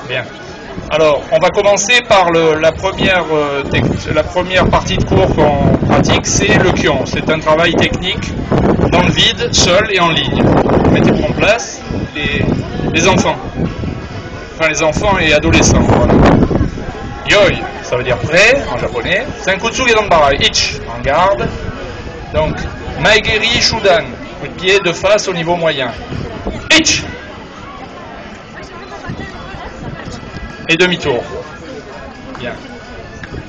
Bien. Alors, on va commencer par la première partie de cours qu'on pratique, c'est le Kion. C'est un travail technique dans le vide, seul et en ligne. Mettez-vous en place les enfants. Enfin, les enfants et adolescents. Voilà. Yoi, ça veut dire prêt en japonais. Senkutsu Gedanbarai, Ich, en garde. Donc, Maegeri Shudan, coup de pied de face au niveau moyen. Ich. Et demi-tour. Bien.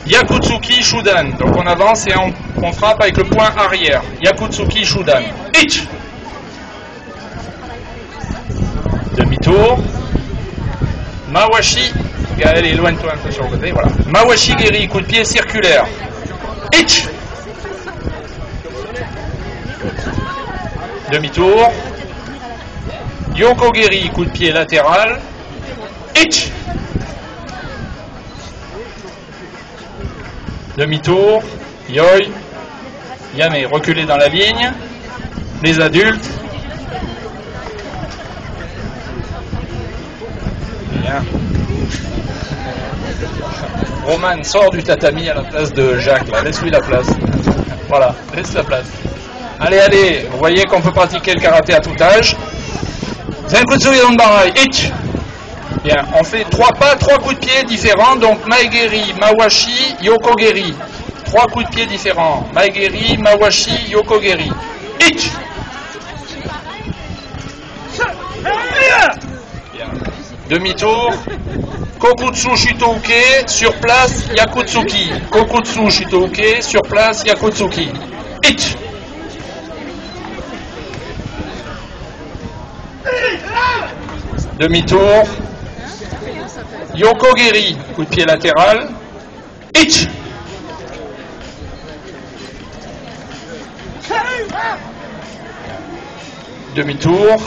Yakutsuki Shudan. Donc on avance et on frappe avec le poing arrière. Yakutsuki Shudan. Ich. Demi-tour. Mawashi. Gaël, éloigne-toi un peu sur le côté. Voilà. Mawashi Geri, coup de pied circulaire. Ich. Demi-tour. Yoko Geri, coup de pied latéral. Ich. Demi-tour, yoi, yame, reculez dans la ligne, les adultes. Bien. Roman sort du tatami à la place de Jacques, là. Laisse-lui la place. Voilà, laisse la place. Allez, allez, vous voyez qu'on peut pratiquer le karaté à tout âge. Senkutsu Gedanbarai, ich. Bien, on fait 3 pas, 3 coups de pied différents, donc Maegeri, Mawashi, Yokogeri. 3 coups de pied différents. Maegeri, Mawashi, Yokogeri. Ich. Bien. Demi-tour. Kokutsu Shitouke, sur place, Yakutsuki. Kokutsu Shitouke, sur place, Yakutsuki. Ich. Demi-tour. Yokogeri, coup de pied latéral. Ich. Demi-tour.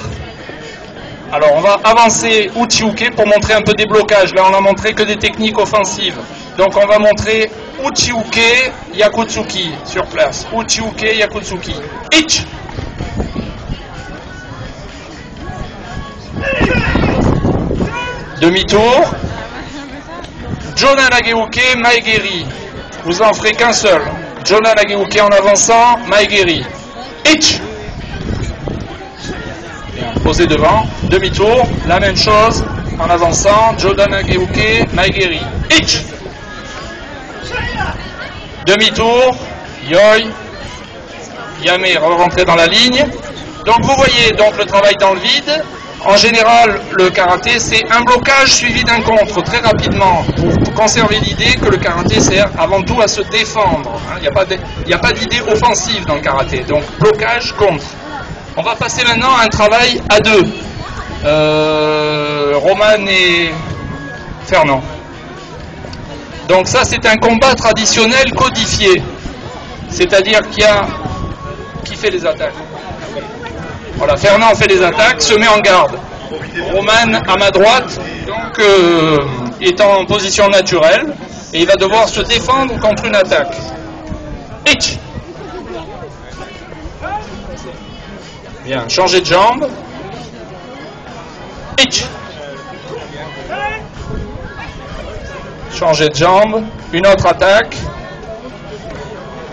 Alors on va avancer Uchiuke pour montrer un peu des blocages. Là on n'a montré que des techniques offensives. Donc on va montrer Uchiuke Yakutsuki sur place. Uchiuke Yakutsuki. Ich. Demi-tour. Jona Nageuke, Maegeri. Vous en ferez qu'un seul. Jona Nageuke en avançant, Maegeri. Ich. Bien, posez devant. Demi-tour, la même chose. En avançant, Jona Nageuke, Maegeri. Ich. Demi-tour, yoi. Yame, rentrez dans la ligne. Donc vous voyez donc le travail dans le vide. En général, le karaté, c'est un blocage suivi d'un contre, très rapidement, pour conserver l'idée que le karaté sert avant tout à se défendre. Il n'y a pas d'idée offensive dans le karaté. Donc, blocage, contre. On va passer maintenant à un travail à deux. Roman et Fernand. Donc ça, c'est un combat traditionnel codifié. C'est-à-dire qui fait les attaques. Voilà, Fernand fait les attaques, se met en garde. Roman à ma droite, donc est en position naturelle et il va devoir se défendre contre une attaque. Ich. Bien, changer de jambe. Ich. Changer de jambe, une autre attaque.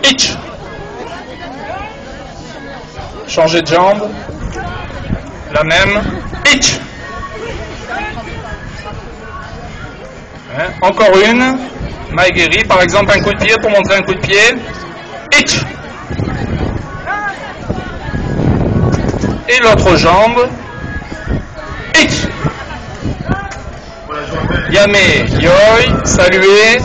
Ich. Changer de jambe, la même, ich. Encore une, Maegeri, par exemple un coup de pied pour montrer un coup de pied, ich. Et l'autre jambe, ich. Yame, yoi, saluer,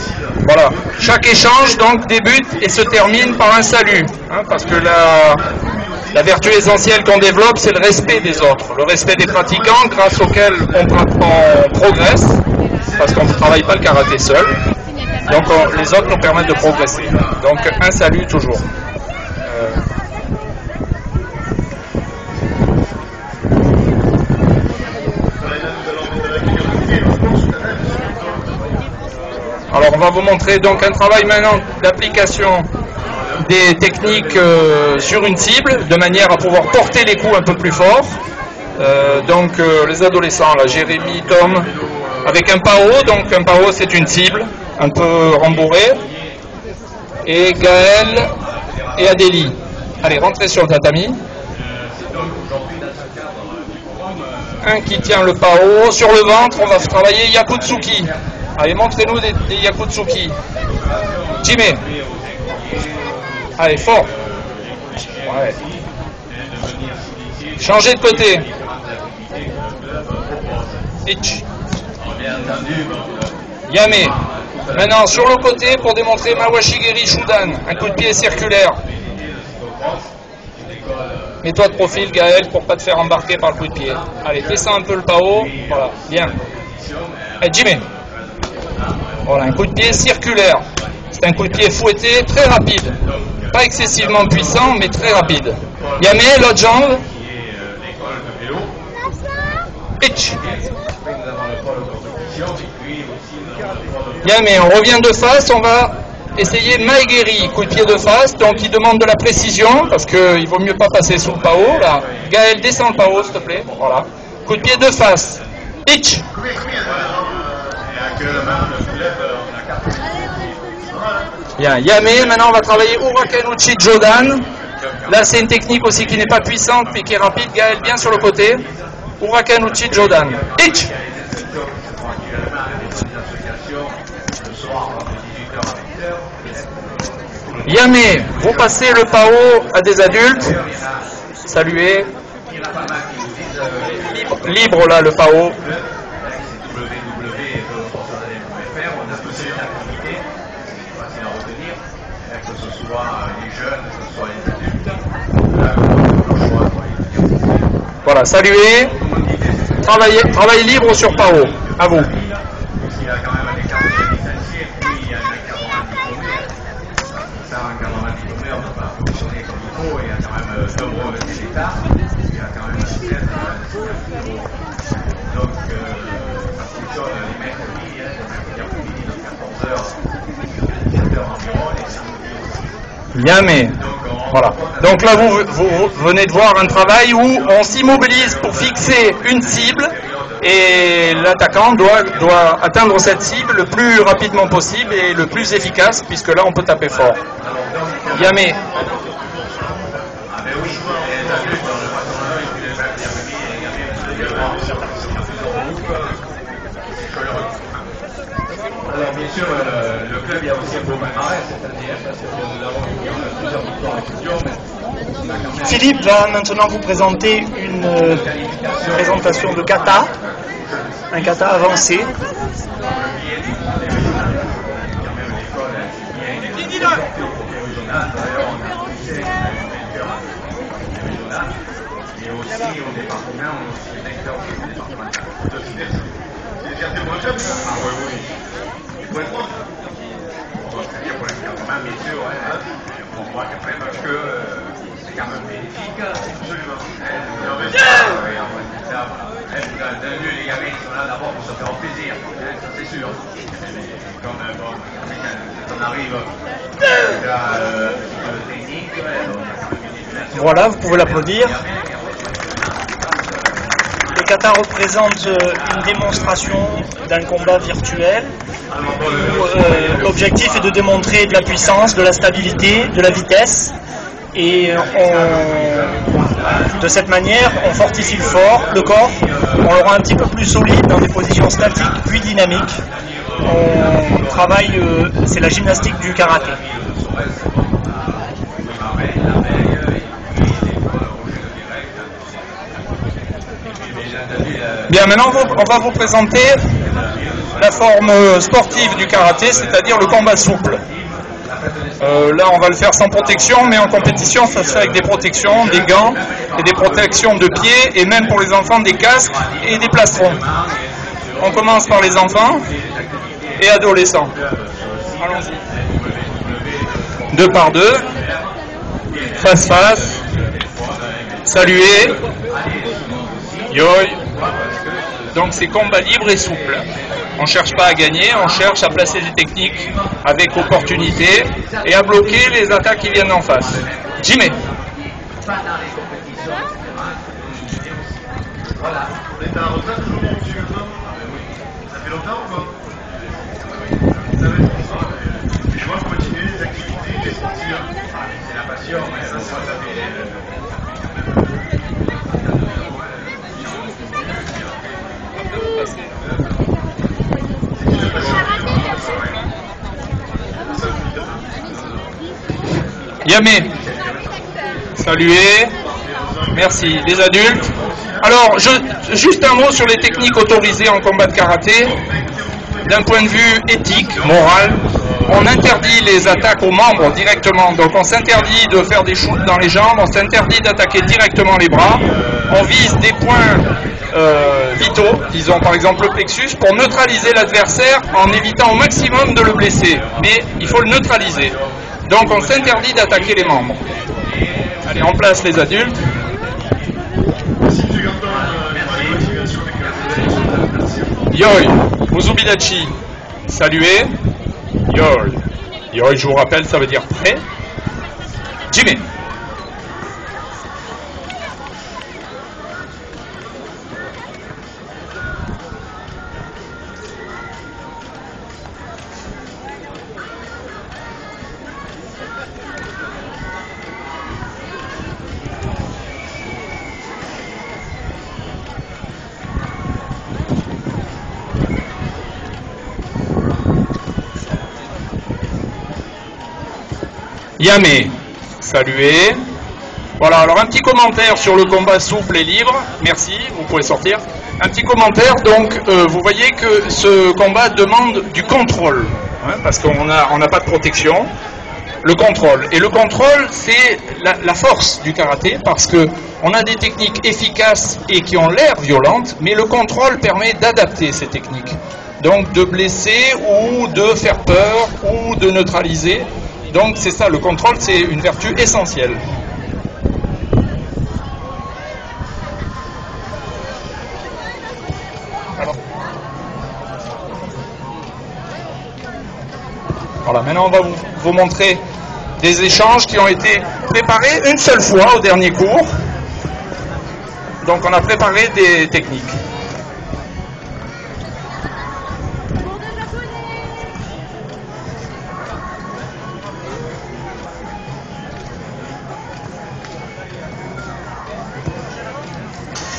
voilà. Chaque échange donc débute et se termine par un salut, parce que la vertu essentielle qu'on développe, c'est le respect des autres, le respect des pratiquants grâce auxquels on progresse, parce qu'on ne travaille pas le karaté seul. Donc les autres nous permettent de progresser. Donc un salut toujours. Alors on va vous montrer donc un travail maintenant d'application des techniques sur une cible, de manière à pouvoir porter les coups un peu plus fort. Donc les adolescents, là, Jérémy, Tom, avec un PAO, donc un PAO c'est une cible, un peu rembourrée, et Gaël et Adélie. Allez, rentrez sur le tatami. Un qui tient le PAO, sur le ventre, on va travailler Yakutsuki. Allez, montrez-nous des Yakutsuki. Jimé. Allez, fort. Ouais. Changez de côté. Itch. Yame. Maintenant, sur le côté pour démontrer Mawashigiri Shudan. Un coup de pied circulaire. Mets-toi de profil, Gaël, pour pas te faire embarquer par le coup de pied. Allez, descends un peu le PAO. Voilà, bien. Allez, Jimé. Voilà, un coup de pied circulaire. C'est un coup de pied fouetté, très rapide. Pas excessivement puissant, mais très rapide. Yame, l'autre jambe. Itch. Yame, on revient de face, on va essayer Maegeri, coup de pied de face, donc il demande de la précision, parce qu'il vaut mieux pas passer sous le PAO, là. Gaël, descends le PAO, s'il te plaît. Voilà. Coup de pied de face. Itch. Bien, Yame, maintenant on va travailler Urakenuchi Jodan. Là c'est une technique aussi qui n'est pas puissante mais qui est rapide. Gaël, bien sur le côté. Urakenuchi Jodan. Itch. Yame, vous passez le PAO à des adultes. Saluez. Libre là le PAO. Voilà, saluez. Travail libre sur PAO. À vous. Yame. Voilà. Donc là, vous venez de voir un travail où on s'immobilise pour fixer une cible et l'attaquant doit atteindre cette cible le plus rapidement possible et le plus efficace, puisque là, on peut taper fort. Yame. Alors bien sûr, le club, il y a aussi un beau palmarès, c'est-à-dire que nous avons plusieurs victoires en fusion. Philippe va maintenant vous présenter une présentation de kata, un kata avancé. Et aussi au département, on est directeur au département. C'est déjà très bon job, ça. Ah oui, oui. Il faut être bon. On va très bien pour l'encadrement, bien sûr. On voit qu'après, parce que c'est quand même bénéfique. Absolument. On veut ça, et on va dire ça. D'un lieu, les gamins sont là d'abord pour se faire plaisir. Ça, c'est sûr. Comme bon, quand on arrive à la technique, on a quand même une éducation. Voilà, vous pouvez l'applaudir. Le kata représente une démonstration d'un combat virtuel où l'objectif est de démontrer de la puissance, de la stabilité, de la vitesse. Et de cette manière, on fortifie le corps, on le rend un petit peu plus solide dans des positions statiques puis dynamiques. On travaille, c'est la gymnastique du karaté. Bien, maintenant on va vous présenter la forme sportive du karaté, c'est-à-dire le combat souple. Là on va le faire sans protection, mais en compétition ça se fait avec des protections, des gants et des protections de pieds, et même pour les enfants des casques et des plastrons. On commence par les enfants et adolescents. Allons-y. 2 par 2, face face, saluer, yoï. Donc c'est combat libre et souple. On ne cherche pas à gagner, on cherche à placer des techniques avec opportunité et à bloquer les attaques qui viennent en face. Jimé. Voilà, on est à la retraite, toujours mon monsieur. Ça fait longtemps Yamé, saluez. Merci. Les adultes. Alors, juste un mot sur les techniques autorisées en combat de karaté. D'un point de vue éthique, moral, on interdit les attaques aux membres directement. Donc on s'interdit de faire des shoots dans les jambes, on s'interdit d'attaquer directement les bras. On vise des points vitaux, disons par exemple le plexus, pour neutraliser l'adversaire en évitant au maximum de le blesser. Mais il faut le neutraliser. Donc on s'interdit d'attaquer les membres. Allez, on place les adultes. Yoi, Uzubidachi, saluez. Yoi. Yoi, je vous rappelle, ça veut dire prêt. Jimmy. Yamé, saluez. Voilà, alors un petit commentaire sur le combat souple et libre. Merci, vous pouvez sortir. Un petit commentaire, donc vous voyez que ce combat demande du contrôle, hein, parce qu'on n'a pas de protection. Le contrôle. Et le contrôle, c'est la force du karaté, parce qu'on a des techniques efficaces et qui ont l'air violentes, mais le contrôle permet d'adapter ces techniques. Donc de blesser ou de faire peur ou de neutraliser. Donc c'est ça, le contrôle, c'est une vertu essentielle. Alors. Voilà, maintenant on va vous montrer des échanges qui ont été préparés une seule fois au dernier cours. Donc on a préparé des techniques.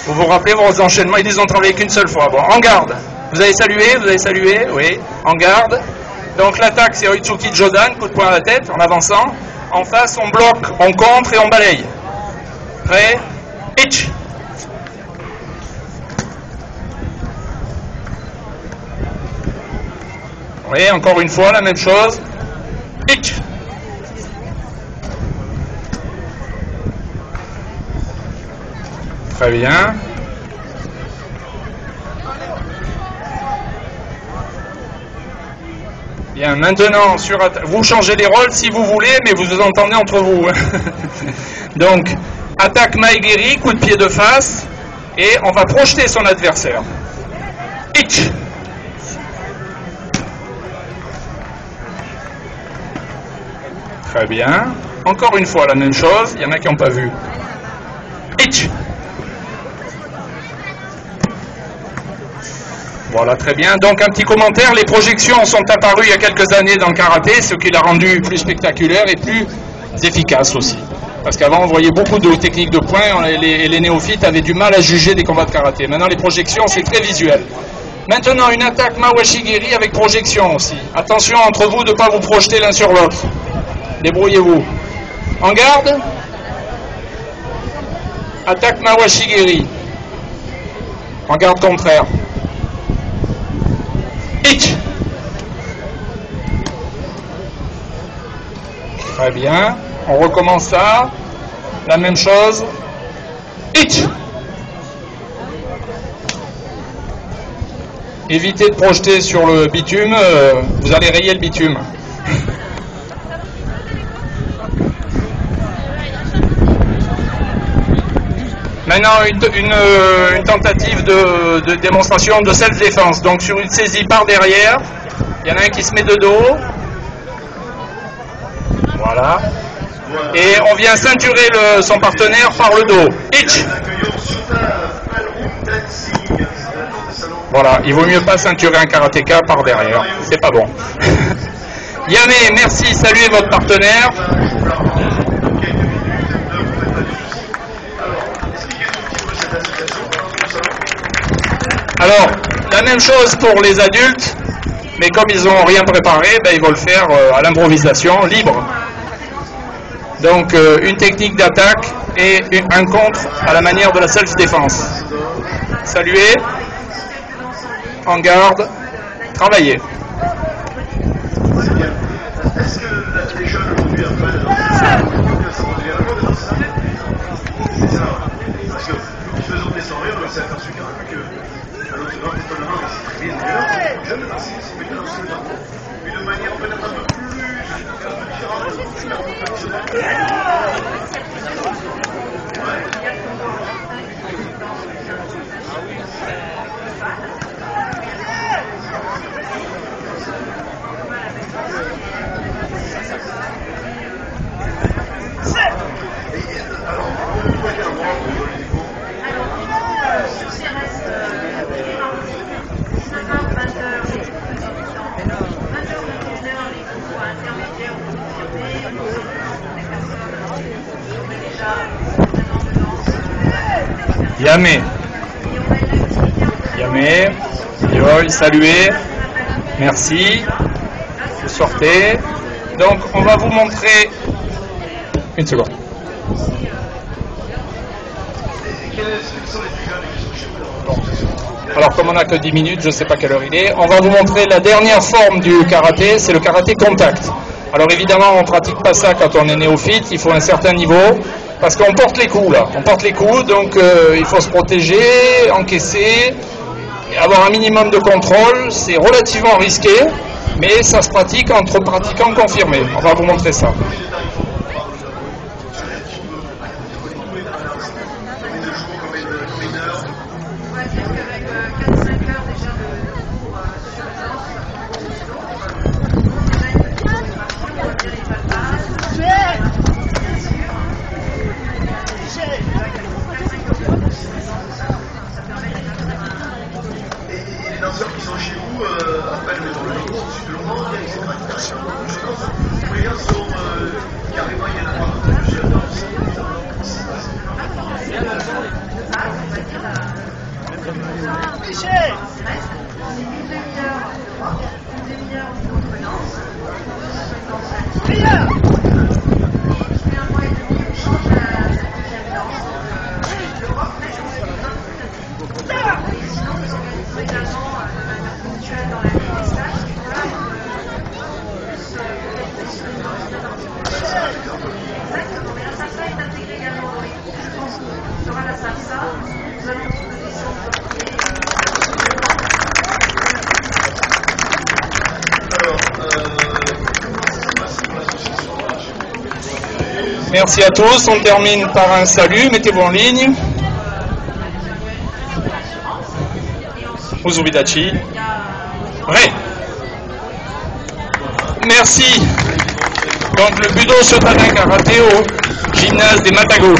Vous vous rappelez vos enchaînements, ils les ont travaillé qu'une seule fois. Bon, en garde. Vous avez salué, oui. En garde. Donc l'attaque, c'est Oitsuki Jodan, coup de poing à la tête, en avançant. En face, on bloque, on contre et on balaye. Prêt? Hitch. Oui, encore une fois, la même chose. Hitch. Très bien. Bien, maintenant, vous changez les rôles si vous voulez, mais vous vous entendez entre vous. Donc, attaque Maegiri, coup de pied de face, et on va projeter son adversaire. Hitch. Très bien. Encore une fois, la même chose. Il y en a qui n'ont pas vu. Hitch. Voilà, très bien. Donc un petit commentaire, les projections sont apparues il y a quelques années dans le karaté, ce qui l'a rendu plus spectaculaire et plus efficace aussi. Parce qu'avant on voyait beaucoup de techniques de poing et les néophytes avaient du mal à juger des combats de karaté. Maintenant les projections c'est très visuel. Maintenant une attaque Mawashigiri avec projection aussi. Attention entre vous de ne pas vous projeter l'un sur l'autre. Débrouillez-vous. En garde. Attaque Mawashigiri. En garde contraire. Hitch. Très bien. On recommence ça. La même chose. Hitch. Évitez de projeter sur le bitume. Vous allez rayer le bitume. Maintenant, une tentative de démonstration de self-défense. Donc, sur une saisie par derrière, il y en a un qui se met de dos. Voilà. Et on vient ceinturer son partenaire par le dos. Hitch. Voilà. Il vaut mieux pas ceinturer un karatéka par derrière. C'est pas bon. Yamé, merci. Saluez votre partenaire. Alors, la même chose pour les adultes, mais comme ils n'ont rien préparé, ben, ils vont le faire à l'improvisation, libre. Donc une technique d'attaque et un contre à la manière de la self-défense. Saluer, en garde, travailler. Est-ce que les jeunes aujourd'hui apprennent ça revient vraiment dans ça? C'est ça. Parce que nous qui faisons des soirées, on s'est aperçu quand même que alors c'est grand étonnement, mais c'est très bien. Les jeunes dansistes, mais dans ce temps, mais de manière peut-être un peu plus différente, plus traditionnelle. Yamé. Yamé. Yol, saluez. Merci. Vous sortez. Donc, on va vous montrer. Une seconde. Alors, comme on n'a que 10 minutes, je ne sais pas quelle heure il est, on va vous montrer la dernière forme du karaté, c'est le karaté contact. Alors évidemment, on ne pratique pas ça quand on est néophyte, il faut un certain niveau, parce qu'on porte les coups là, on porte les coups, donc il faut se protéger, encaisser, avoir un minimum de contrôle, c'est relativement risqué, mais ça se pratique entre pratiquants confirmés. On va vous montrer ça. Les danseurs qui sont chez vous, après le sud de Londres, etc. Les gars sont carrément, il y en a pas plusieurs danses. Merci à tous, on termine par un salut, mettez-vous en ligne. Uzubidachi. Ré. Merci. Donc le Budo Shotokan Karaté au gymnase des Matago.